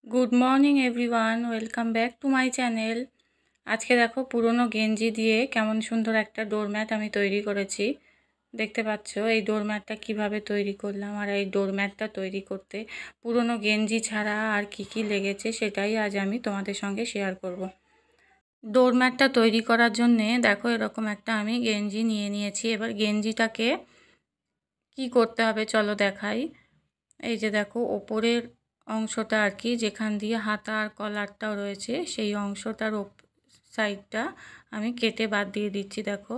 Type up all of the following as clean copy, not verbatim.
Good morning everyone, welcome back to my channel. আজকে দেখো পুরনো গেঞ্জি দিয়ে কেমন সুন্দর একটা ডোরম্যাট আমি তৈরি করেছি। দেখতে পাচ্ছ এই ডোরম্যাটটা কিভাবে তৈরি করলাম, আর এই ডোরম্যাটটা তৈরি করতে পুরনো গেঞ্জি ছাড়া আর কি লেগেছে সেটাই আজ আমি তোমাদের সঙ্গে শেয়ার করব। ডোরম্যাটটা তৈরি করার জন্যে দেখো এরকম একটা আমি গেঞ্জি নিয়ে নিয়েছি। এবার গেঞ্জিটাকে কি করতে হবে চলো দেখাই। এই যে দেখো ওপরের অংশটা আর কি, যেখান দিয়ে হাতা আর কলারটাও রয়েছে সেই অংশটার সাইডটা আমি কেটে বাদ দিয়ে দিচ্ছি। দেখো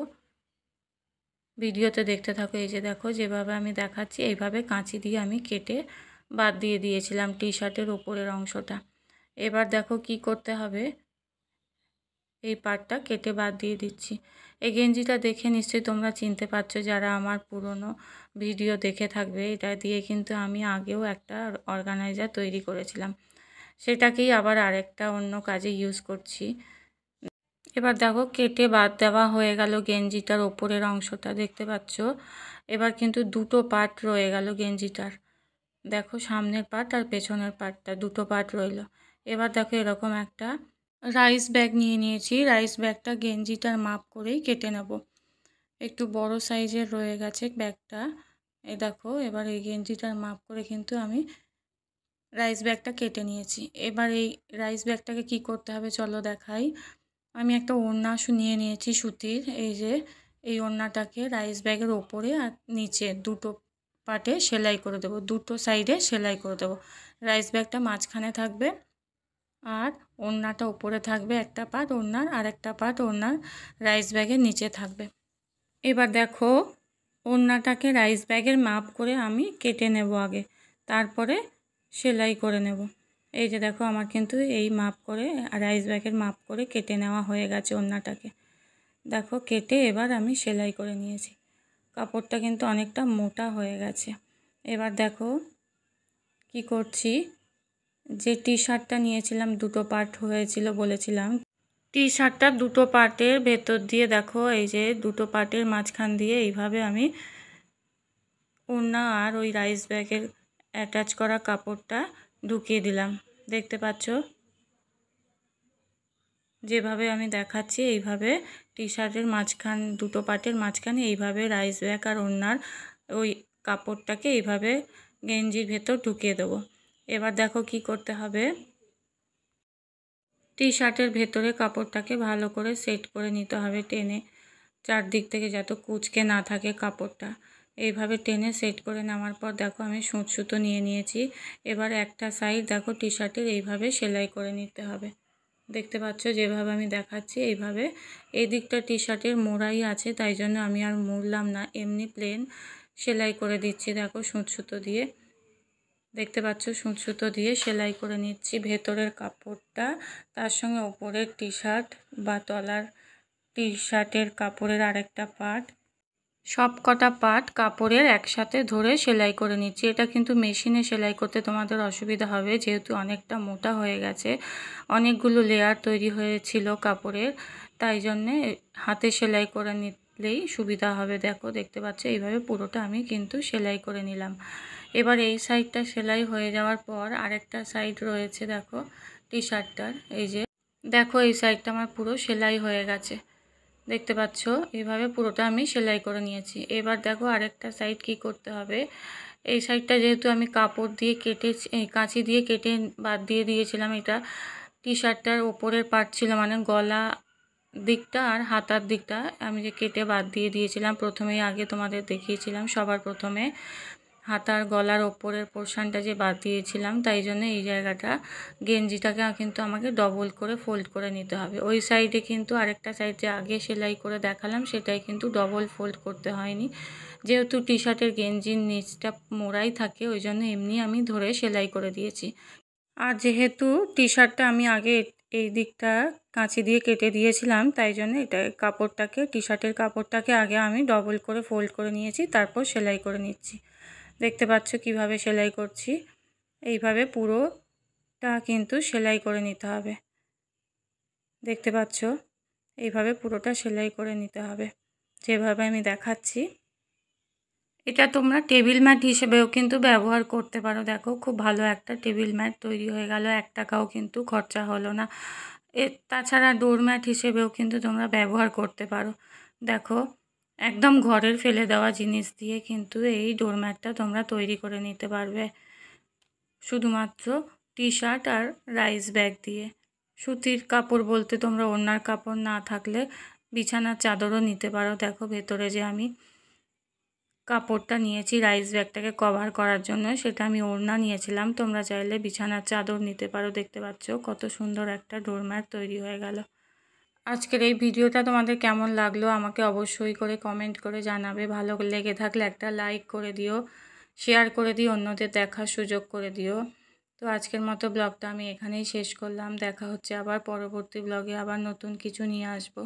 ভিডিওতে দেখতে থাকো। এই যে দেখো যেভাবে আমি দেখাচ্ছি এইভাবে কাঁচি দিয়ে আমি কেটে বাদ দিয়ে দিয়েছিলাম টি শার্টের ওপরের অংশটা। এবার দেখো কি করতে হবে, এই পার্টটা কেটে বাদ দিয়ে দিচ্ছি। এই গেঞ্জিটা দেখে নিশ্চয়ই তোমরা চিনতে পারছো যারা আমার পুরনো ভিডিও দেখে থাকবে। এটা দিয়ে কিন্তু আমি আগেও একটা অর্গানাইজার তৈরি করেছিলাম, সেটাকেই আবার আরেকটা অন্য কাজে ইউজ করছি। এবার দেখো কেটে বাদ দেওয়া হয়ে গেল গেঞ্জিটার ওপরের অংশটা, দেখতে পাচ্ছ। এবার কিন্তু দুটো পার্ট রয়ে গেল গেঞ্জিটার। দেখো সামনের পার্ট আর পেছনের পার্টটা দুটো পার্ট রইল। এবার দেখো এরকম একটা রাইস ব্যাগ নিয়ে নিয়েছি। রাইস ব্যাগটা গেঞ্জিটার মাপ করেই কেটে নেব। একটু বড় সাইজের রয়ে গেছে ব্যাগটা। এই দেখো এবার এই গেঞ্জিটার মাপ করে কিন্তু আমি রাইস ব্যাগটা কেটে নিয়েছি। এবার এই রাইস ব্যাগটাকে কি করতে হবে চলো দেখাই। আমি একটা ওড়না নিয়ে নিয়েছি সুতির। এই যে এই ওড়নাটাকে রাইস ব্যাগের ওপরে আর নিচে দুটো পার্টে সেলাই করে দেবো, দুটো সাইডে সেলাই করে দেবো। রাইস ব্যাগটা মাঝখানে থাকবে আর ওড়নাটা উপরে থাকবে একটা পার্ট ওড়নার, আর একটা পার্ট ওড়নার রাইস ব্যাগের নিচে থাকবে। এবার দেখো ওড়নাটাকে রাইস ব্যাগের মাপ করে আমি কেটে নেব আগে, তারপরে সেলাই করে নেব। এই যে দেখো আমার কিন্তু এই মাপ করে রাইস ব্যাগের মাপ করে কেটে নেওয়া হয়ে গেছে ওড়নাটাকে। দেখো কেটে এবার আমি সেলাই করে নিয়েছি। কাপড়টা কিন্তু অনেকটা মোটা হয়ে গেছে। এবার দেখো কি করছি, যে টি শার্টটা নিয়েছিলাম দুটো পার্ট হয়েছিল বলেছিলাম, টি শার্টটা দুটো পার্টের ভেতর দিয়ে দেখো এই যে দুটো পার্টের মাঝখান দিয়ে এইভাবে আমি ওড়না আর ওই রাইস ব্যাগের অ্যাটাচ করা কাপড়টা ঢুকিয়ে দিলাম। দেখতে পাচ্ছ যেভাবে আমি দেখাচ্ছি এইভাবে টি শার্টের মাঝখান দুটো পার্টের মাঝখানে এইভাবে রাইস ব্যাগ আর ওড়নার ওই কাপড়টাকে এইভাবে গেঞ্জির ভেতর ঢুকিয়ে দেবো। এবার দেখো কি করতে হবে, টি শার্টের ভেতরে কাপড়টাকে ভালো করে সেট করে নিতে হবে টেনে, চারদিক থেকে যাতে কুঁচকে না থাকে কাপড়টা। এইভাবে টেনে সেট করে নেওয়ার পর দেখো আমি সুঁচ সুতো নিয়ে নিয়েছি। এবার একটা সাইড দেখো টি শার্টের এইভাবে সেলাই করে নিতে হবে। দেখতে পাচ্ছ যেভাবে আমি দেখাচ্ছি এইভাবে। এই দিকটা টি শার্টের মোড়াই আছে, তাই জন্য আমি আর মুড়লাম না, এমনি প্লেন সেলাই করে দিচ্ছি। দেখো সুঁচ সুতো দিয়ে, দেখতে পাচ্ছ সুঁচ সুতো দিয়ে সেলাই করে নিচ্ছি ভেতরের কাপড়টা, তার সঙ্গে ওপরের টি শার্ট বা তলার টি শার্টের কাপড়ের আরেকটা পার্ট, সব কটা পার্ট কাপড়ের একসাথে ধরে সেলাই করে নিচ্ছি। এটা কিন্তু মেশিনে সেলাই করতে তোমাদের অসুবিধা হবে, যেহেতু অনেকটা মোটা হয়ে গেছে, অনেকগুলো লেয়ার তৈরি হয়েছিল কাপড়ের, তাই জন্যে হাতে সেলাই করে নিলেই সুবিধা হবে। দেখো দেখতে পাচ্ছ এইভাবে পুরোটা আমি কিন্তু সেলাই করে নিলাম। এবার এই সাইডটা সেলাই হয়ে যাওয়ার পর আরেকটা সাইড রয়েছে দেখো টি শার্টটার। এই যে দেখো এই সাইডটা আমার পুরো সেলাই হয়ে গেছে, দেখতে পাচ্ছ এইভাবে পুরোটা আমি সেলাই করে নিয়েছি। এবার দেখো আরেকটা সাইড কি করতে হবে, এই সাইডটা যেহেতু আমি কাপড় দিয়ে কেটে কাঁচি দিয়ে কেটে বাদ দিয়ে দিয়েছিলাম, এটা টি শার্টটার ওপরের পার্ট ছিল, মানে গলা দিকটা আর হাতার দিকটা আমি যে কেটে বাদ দিয়ে দিয়েছিলাম প্রথমেই, আগে তোমাদের দেখিয়েছিলাম সবার প্রথমে হাতার গলার ওপরের পোর্শনটা যে বাদ দিয়েছিলাম, তাই জন্য এই জায়গাটা গেঞ্জিটাকে কিন্তু আমাকে ডবল করে ফোল্ড করে নিতে হবে। ওই সাইডে কিন্তু আরেকটা সাইড যে আগে সেলাই করে দেখালাম সেটাই কিন্তু ডবল ফোল্ড করতে হয়নি, যেহেতু টি শার্টের গেঞ্জির নিচটা মোড়াই থাকে ওই জন্য এমনি আমি ধরে সেলাই করে দিয়েছি। আর যেহেতু টি শার্টটা আমি আগে এই দিকটা কাঁচি দিয়ে কেটে দিয়েছিলাম, তাই জন্য এটা কাপড়টাকে টি শার্টের কাপড়টাকে আগে আমি ডবল করে ফোল্ড করে নিয়েছি, তারপর সেলাই করে নিচ্ছি। দেখতে পাচ্ছ কিভাবে সেলাই করছি, এইভাবে পুরোটা কিন্তু সেলাই করে নিতে হবে। দেখতে পাচ্ছ এইভাবে পুরোটা সেলাই করে নিতে হবে যেভাবে আমি দেখাচ্ছি। এটা তোমরা টেবিল ম্যাট হিসেবেও কিন্তু ব্যবহার করতে পারো। দেখো খুব ভালো একটা টেবিল ম্যাট তৈরি হয়ে গেল, 1 টাকাও কিন্তু খরচা হলো না। তাছাড়া ডোরম্যাট হিসেবেও কিন্তু তোমরা ব্যবহার করতে পারো। দেখো একদম ঘরের ফেলে দেওয়া জিনিস দিয়ে কিন্তু এই ডোরম্যাটটা তোমরা তৈরি করে নিতে পারবে, শুধুমাত্র টি শার্ট আর রাইস ব্যাগ দিয়ে। সুতির কাপড় বলতে তোমরা ওড়নার কাপড় না থাকলে বিছানার চাদরও নিতে পারো। দেখো ভেতরে যে আমি কাপড়টা নিয়েছি রাইস ব্যাগটাকে কভার করার জন্য, সেটা আমি ওড়না নিয়েছিলাম। তোমরা চাইলে বিছানার চাদর নিতে পারো। দেখতে পাচ্ছ কত সুন্দর একটা ডোরম্যাট তৈরি হয়ে গেল। আজকের এই ভিডিওটা তোমাদের কেমন লাগলো আমাকে অবশ্যই করে কমেন্ট করে জানাবে। ভালো লেগে থাকলে একটা লাইক করে দিও, শেয়ার করে দিও, অন্যদের দেখার সুযোগ করে দিও। তো আজকের মতো ব্লগটা আমি এখানেই শেষ করলাম। দেখা হচ্ছে আবার পরবর্তী ব্লগে, আবার নতুন কিছু নিয়ে আসবো।